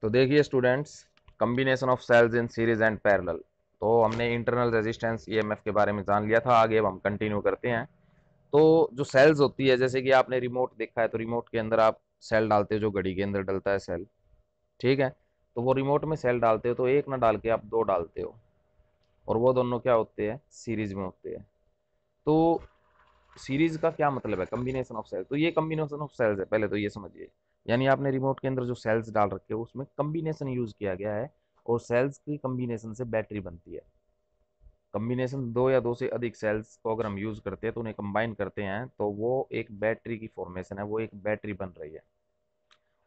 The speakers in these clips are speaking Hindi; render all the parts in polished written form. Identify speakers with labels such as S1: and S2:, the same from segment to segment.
S1: तो देखिए students, combination of cells in series and parallel. तो हमने इंटरनल रेजिस्टेंस ईएमएफ के बारे में जान लिया था। आगे अब हम कंटिन्यू करते हैं। तो जो सेल्स होती है, जैसे कि आपने रिमोट देखा है, तो रिमोट के अंदर आप सेल डालते हो, जो घड़ी के अंदर डलता है सेल। ठीक है। तो वो रिमोट में सेल डालते हो तो एक ना डाल के आप दो डालते हो, और वो दोनों क्या होते हैं, सीरीज में होते हैं। तो सीरीज का क्या मतलब है, कॉम्बिनेशन ऑफ सेल्स। तो ये कॉम्बिनेशन ऑफ सेल्स है, पहले तो ये समझिए। यानी आपने रिमोट के अंदर जो सेल्स डाल रखे हो उसमें कॉम्बिनेशन यूज किया गया है, और सेल्स की कॉम्बिनेशन से बैटरी बनती है। कॉम्बिनेशन दो या दो से अधिक सेल्स को अगर हम यूज करते हैं तो उन्हें कंबाइन करते हैं तो वो एक बैटरी की फॉर्मेशन है, वो एक बैटरी बन रही है।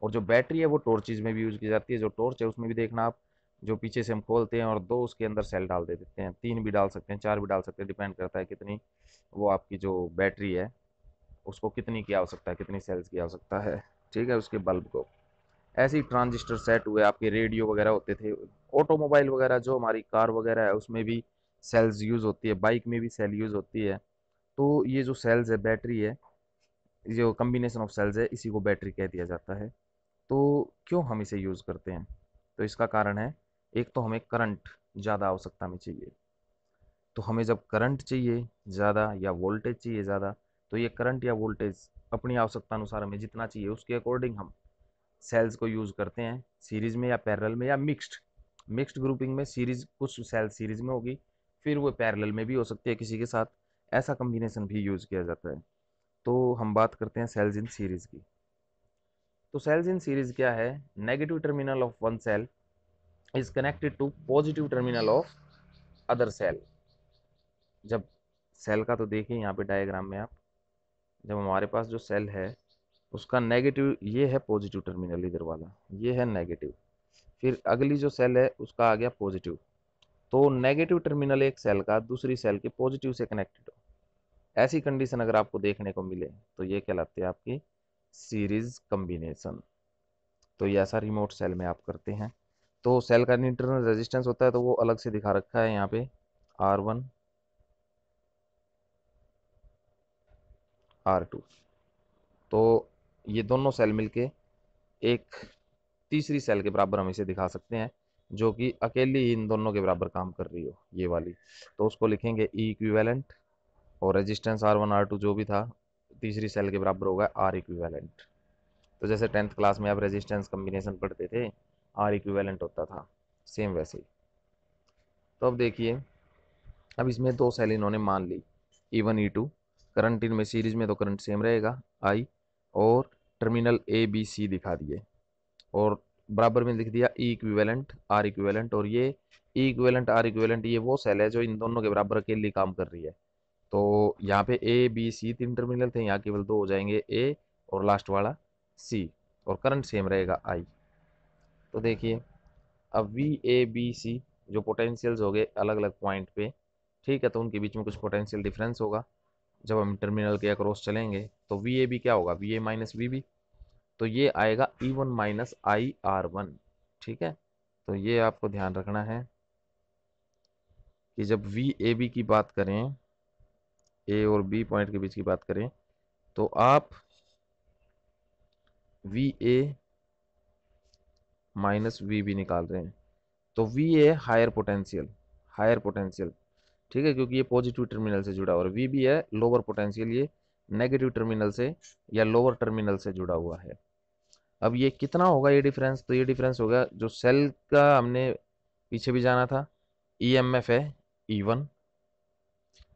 S1: और जो बैटरी है वो टॉर्चेज में भी यूज की जाती है। जो टॉर्च है उसमें भी देखना आप, जो पीछे से हम खोलते हैं और दो उसके अंदर सेल डाल दे देते हैं, तीन भी डाल सकते हैं, चार भी डाल सकते हैं, डिपेंड करता है कितनी वो आपकी जो बैटरी है उसको कितनी की आवश्यकता है, कितनी सेल्स की आवश्यकता है। ठीक है, उसके बल्ब को। ऐसे ही ट्रांजिस्टर सेट हुए, आपके रेडियो वगैरह होते थे, ऑटोमोबाइल वगैरह जो हमारी कार वगैरह है उसमें भी सेल्स यूज होती है, बाइक में भी सेल यूज होती है। तो ये जो सेल्स है, बैटरी है, जो कम्बिनेशन ऑफ सेल्स है, इसी को बैटरी कह दिया जाता है। तो क्यों हम इसे यूज करते हैं, तो इसका कारण है, एक तो हमें करंट ज़्यादा आवश्यकता में चाहिए। तो हमें जब करंट चाहिए ज़्यादा या वोल्टेज चाहिए ज़्यादा, तो ये करंट या वोल्टेज अपनी आवश्यकता अनुसार हमें जितना चाहिए उसके अकॉर्डिंग हम सेल्स को यूज़ करते हैं, सीरीज में या पैरेलल में या मिक्स्ड। मिक्स्ड ग्रुपिंग में सीरीज, कुछ सेल सीरीज में होगी, फिर वो पैरेलल में भी हो सकती है किसी के साथ। ऐसा कम्बिनेशन भी यूज किया जाता है। तो हम बात करते हैं सेल्स इन सीरीज की। तो सेल्स इन सीरीज क्या है, negative terminal of one cell is connected to positive terminal of other cell. जब सेल का तो देखिए यहाँ पे डायग्राम में आप, जब हमारे पास जो सेल है उसका नेगेटिव ये है, पॉजिटिव टर्मिनल इधर वाला ये है नेगेटिव, फिर अगली जो सेल है उसका आ गया पॉजिटिव। तो नेगेटिव टर्मिनल एक सेल का दूसरी सेल के पॉजिटिव से कनेक्टेड हो, ऐसी कंडीशन अगर आपको देखने को मिले तो ये कहलाती है आपकी सीरीज कॉम्बिनेशन। तो ये ऐसा रिमोट सेल में आप करते हैं। तो सेल का इंटरनल रेजिस्टेंस होता है, तो वो अलग से दिखा रखा है यहाँ पे, R1 R2। तो ये दोनों सेल मिलके एक तीसरी सेल के बराबर हम इसे दिखा सकते हैं, जो कि अकेली ही इन दोनों के बराबर काम कर रही हो, ये वाली। तो उसको लिखेंगे ई इक्विवेलेंट, और रेजिस्टेंस R1 R2 जो भी था तीसरी सेल के बराबर होगा आर इक्विवेलेंट। तो जैसे 10th क्लास में आप रेजिस्टेंस कम्बिनेशन पढ़ते थे, आर इक्विवेलेंट होता था, सेम वैसे ही। तो अब देखिए, अब इसमें दो सेल इन्होंने मान ली, E1 E2। करंट इनमें सीरीज में तो करंट सेम रहेगा I, और टर्मिनल ए बी सी दिखा दिए, और बराबर में लिख दिया ई इक्विवेलेंट आर इक्विवेलेंट। और ये ई इक्विवेलेंट आर इक्विवेलेंट ये वो सेल है जो इन दोनों के बराबर अकेली काम कर रही है। तो यहाँ पे ए बी सी तीन टर्मिनल थे, यहाँ केवल दो हो जाएंगे, ए और लास्ट वाला सी, और करंट सेम रहेगा आई। तो देखिए, अब वी ए बी सी जो पोटेंशियल्स हो गए अलग अलग पॉइंट पे, ठीक है, तो उनके बीच में कुछ पोटेंशियल डिफरेंस होगा। जब हम टर्मिनल के अक्रॉस चलेंगे तो वी ए बी क्या होगा, V A minus V B. तो ये आएगा E1 minus I R one. ठीक है। तो ये आपको ध्यान रखना है कि जब वी ए बी की बात करें, ए और बी पॉइंट के बीच की बात करें, तो आप V A minus V B निकाल रहे हैं। तो V A higher potential, higher potential, ठीक है, क्योंकि ये पॉजिटिव टर्मिनल से जुड़ा हुआ, और वी बी है लोअर पोटेंशियल, ये नेगेटिव टर्मिनल से या लोअर टर्मिनल से जुड़ा हुआ है। अब ये कितना होगा ये डिफरेंस, तो ये डिफरेंस होगा, जो सेल का हमने पीछे भी जाना था, ईएमएफ है E1।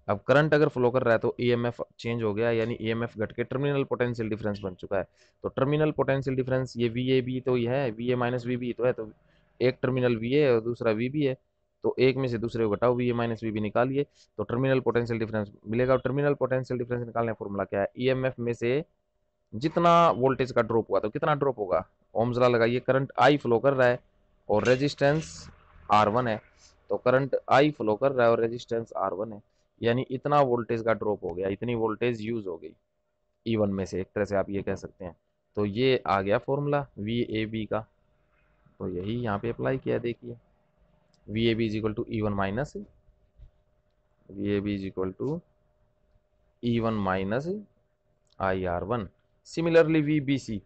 S1: अब करंट अगर फ्लो कर रहा है तो ईएमएफ चेंज हो गया, यानी ईएमएफ घट के टर्मिनल पोटेंशियल डिफरेंस बन चुका है। तो टर्मिनल पोटेंशियल डिफरेंस ये वी ए बी तो ये है, V A minus V B तो है, तो एक टर्मिनल वी ए और दूसरा वी बी है, तो एक में से दूसरे को घटाओ, V A minus V B निकालिए, तो टर्मिनल पोटेंशियल डिफरेंस मिलेगा। टर्मिनल पोटेंशियल डिफरेंस निकालने का फॉर्मूला क्या है, ईएमएफ में से जितना वोल्टेज का ड्रॉप हुआ तो कितना ड्रॉप होगा, ओम्स लॉ लगाइए, करंट आई फ्लो कर रहा है और रेजिस्टेंस R1 है, तो करंट आई फ्लो कर रहा है और रेजिस्टेंस R1 है, यानी इतना वोल्टेज का ड्रॉप हो गया, इतनी वोल्टेज यूज हो गई E1 में से, एक तरह से आप ये कह सकते हैं। तो ये आ गया फॉर्मूला वी ए बी का, तो यही यहाँ पे अप्लाई किया, देखिए V A B is equal to E one minus, V A B is equal to E one minus I R one. Similarly V B C,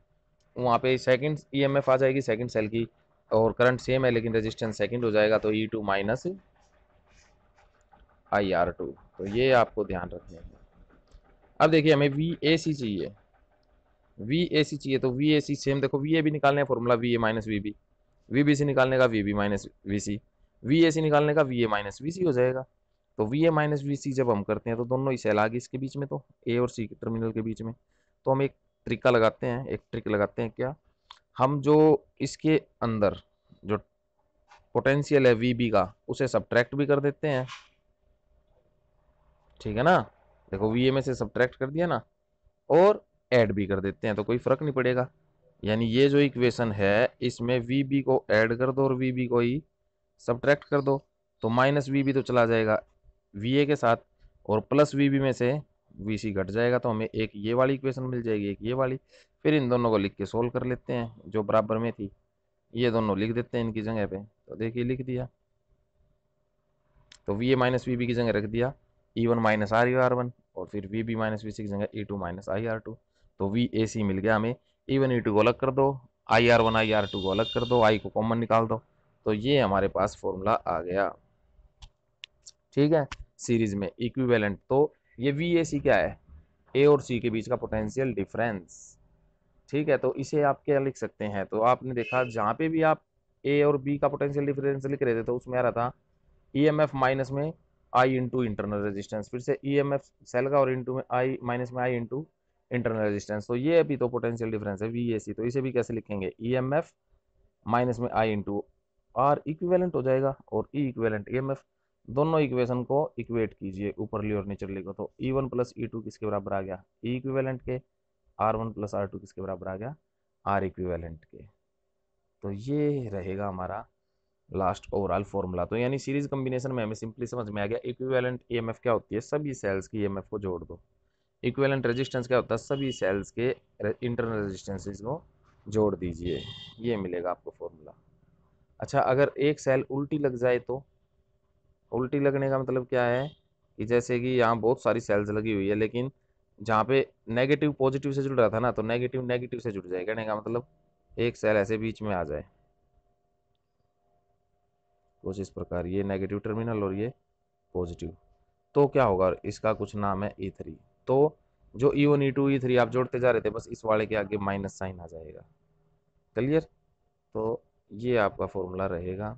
S1: वहाँ पे सेकंड ईएमएफ आ जाएगी सेकंड सेल की, और करंट सेम है लेकिन रेजिस्टेंस सेकंड हो जाएगा, तो E2 माइनस IR2। तो ये आपको ध्यान रखना है। अब देखिए हमें VAC चाहिए, VAC चाहिए तो VAC सेम देखो, VA भी निकालने का formula VA minus VB, VBC निकालने का VB माइनस VC, VAC निकालने का VA माइनस VC हो जाएगा। तो VA माइनस VC जब हम करते हैं तो दोनों ही सेल आ गई इसके बीच में, तो A और C के टर्मिनल के बीच में। तो हम एक तरीका लगाते हैं, एक ट्रिक लगाते हैं, क्या हम जो इसके अंदर जो पोटेंशियल है VB का उसे सब्ट्रैक्ट भी कर देते हैं, ठीक है ना। देखो VA में से सब्ट्रैक्ट कर दिया ना, और ऐड भी कर देते हैं, तो कोई फर्क नहीं पड़ेगा। यानी ये जो इक्वेशन है इसमें VB को ऐड कर दो और VB को ही सब्ट्रैक्ट कर दो, तो माइनस VB तो चला जाएगा VA के साथ, और प्लस VB में से VC घट जाएगा, तो हमें एक ये वाली इक्वेशन मिल जाएगी, एक ये वाली। फिर इन दोनों को लिख के सोल्व कर लेते हैं, जो बराबर में थी ये दोनों लिख देते हैं इनकी जगह पे। तो देखिए लिख दिया, तो VA माइनस VB की जगह रख दिया E1 माइनस RR1, और फिर VB माइनस VC की जगह E2 माइनस IR2। तो VAC मिल गया हमें। E1 E2 को अलग कर दो, IR1 IR2 को अलग कर दो, I को कॉमन निकाल दो, तो ये हमारे पास फॉर्मूला आ गया, ठीक है। सीरीज में इक्विवेलेंट, तो ये VAC क्या है, A और C के बीच का पोटेंशियल डिफरेंस, ठीक है। तो इसे आप क्या लिख सकते हैं, तो आपने देखा जहाँ पे भी आप A और B का पोटेंशियल डिफरेंस लिख रहे थे तो उसमें आ रहा था EMF माइनस में I इंटू इंटरनल रेजिस्टेंस, फिर से EMF सेल का और इंटू में I माइनस में I इंटू इंटरनल रेजिस्टेंस। तो ये अभी तो पोटेंशियल डिफरेंस है VAC, तो इसे भी कैसे लिखेंगे, EMF माइनस में I इंटू R इक्विवेलेंट हो जाएगा, और E इक्विवेलेंट EMF। दोनों इक्वेशन को इक्वेट कीजिए ऊपरली और निचली को, तो E1 प्लस E2 किसके बराबर आ गया, E इक्विवेलेंट के, R1 प्लस R2 किसके बराबर आ गया, R इक्विवेलेंट के। तो ये रहेगा हमारा लास्ट ओवरऑल फॉर्मूला। तो यानी सीरीज कॉम्बिनेशन में हमें सिंपली समझ में आ गया इक्विवेलेंट ईएमएफ क्या होती है, सभी सेल्स की ईएमएफ को जोड़ दो। इक्विवेलेंट रेजिस्टेंस क्या होता है, सभी सेल्स के इंटरनल रेजिस्टेंसेस को जोड़ दीजिए, ये मिलेगा आपको फॉर्मूला। अच्छा, अगर एक सेल उल्टी लग जाए तो, उल्टी लगने का मतलब क्या है कि जैसे कि यहाँ बहुत सारी सेल्स लगी हुई है, लेकिन जहाँ पे नेगेटिव पॉजिटिव से जुड़ रहा था ना, तो नेगेटिव नेगेटिव से जुड़ जाए, कहने का मतलब एक सेल ऐसे बीच में आ जाए कुछ इस प्रकार, ये नेगेटिव टर्मिनल और ये पॉजिटिव, तो क्या होगा, इसका कुछ नाम है E3। तो जो E1 E2 E3 आप जोड़ते जा रहे थे, बस इस वाले के आगे माइनस साइन आ जाएगा, क्लियर। तो ये आपका फॉर्मूला रहेगा।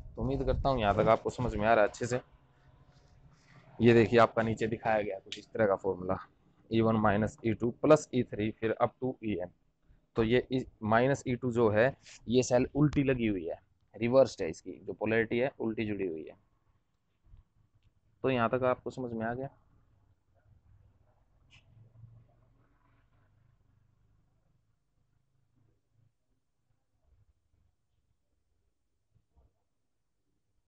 S1: तो उम्मीद करता हूँ यहाँ तक आपको समझ में आ रहा है अच्छे से। ये देखिए आपका नीचे दिखाया गया कुछ इस तरह का formula, E1 minus E2 plus E3 फिर अप टू EN। तो ये माइनस E2 जो है ये सेल उल्टी लगी हुई है, रिवर्स्ड है, इसकी जो पोलैरिटी है उल्टी जुड़ी हुई है। तो यहाँ तक आपको समझ में आ गया।